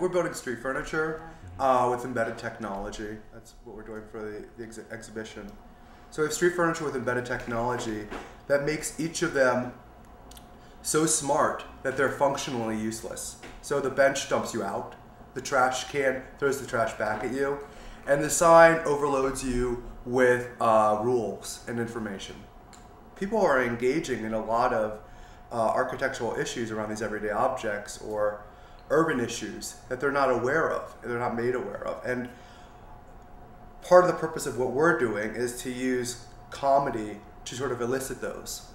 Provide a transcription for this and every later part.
we're building street furniture with embedded technology. That's what we're doing for the exhibition. So we have street furniture with embedded technology that makes each of them so smart that they're functionally useless. So the bench dumps you out, the trash can throws the trash back at you, and the sign overloads you with rules and information. People are engaging in a lot of architectural issues around these everyday objects or urban issues that they're not aware of, and they're not made aware of. And part of the purpose of what we're doing is to use comedy to sort of elicit those.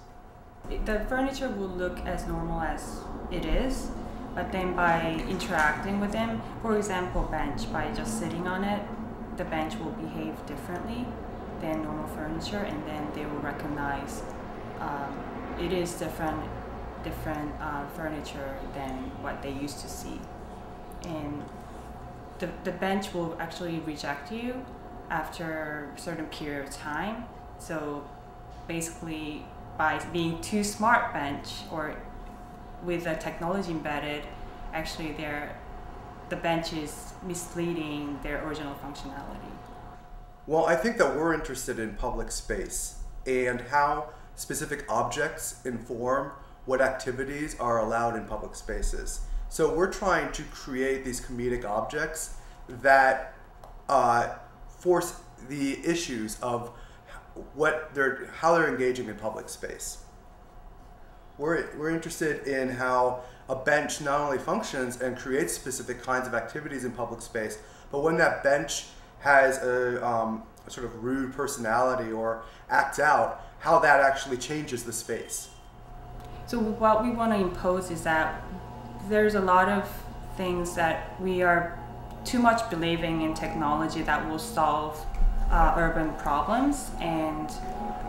The furniture will look as normal as it is, but then by interacting with them, for example, bench, by just sitting on it, the bench will behave differently than normal furniture, and then they will recognize it is different furniture than what they used to see. And the bench will actually reject you after a certain period of time. So basically, by being too smart bench or with the technology embedded, actually the bench is misleading their original functionality. Well, I think that we're interested in public space and how specific objects inform what activities are allowed in public spaces. So we're trying to create these comedic objects that force the issues of how they're engaging in public space. We're interested in how a bench not only functions and creates specific kinds of activities in public space, but when that bench has a sort of rude personality or acts out, how that actually changes the space. So what we want to impose is that there's a lot of things that we are too much believing in technology that will solve urban problems, and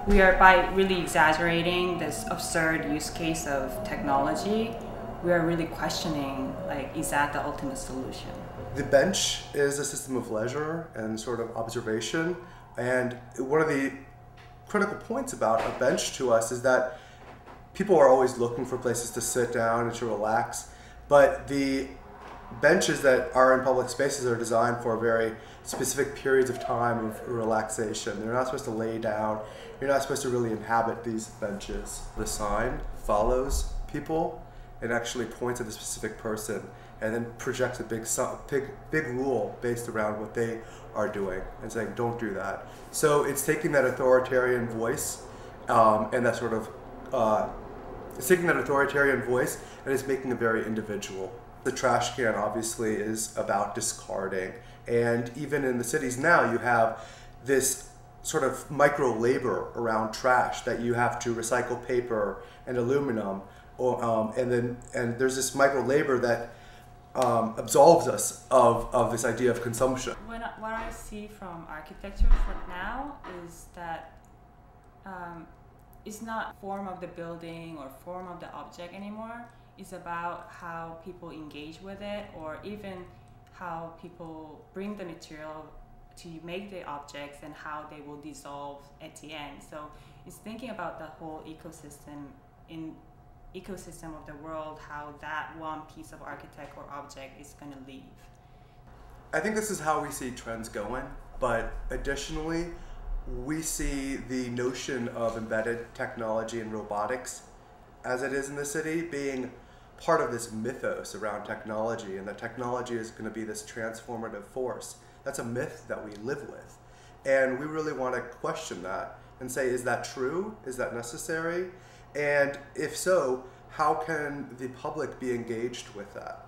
we are, by really exaggerating this absurd use case of technology, we are really questioning, like, is that the ultimate solution? The bench is a system of leisure and sort of observation, and one of the critical points about a bench to us is that people are always looking for places to sit down and to relax, but the benches that are in public spaces are designed for very specific periods of time of relaxation. They're not supposed to lay down. You're not supposed to really inhabit these benches. The sign follows people and actually points at a specific person and then projects a big rule based around what they are doing and saying, don't do that. So it's taking that authoritarian voice and that sort of, it's taking that authoritarian voice and it's making it very individual. The trash can obviously is about discarding, and even in the cities now you have this sort of micro labor around trash that you have to recycle paper and aluminum, and there's this micro labor that absolves us of this idea of consumption. What I see from architecture for now is that it's not form of the building or form of the object anymore. It's about how people engage with it, or even how people bring the material to make the objects and how they will dissolve at the end. So it's thinking about the whole ecosystem of the world, how that one piece of architect or object is going to leave. I think this is how we see trends going, but additionally, we see the notion of embedded technology and robotics as it is in the city being part of this mythos around technology, and that technology is going to be this transformative force. That's a myth that we live with. And we really want to question that and say, is that true? Is that necessary? And if so, how can the public be engaged with that?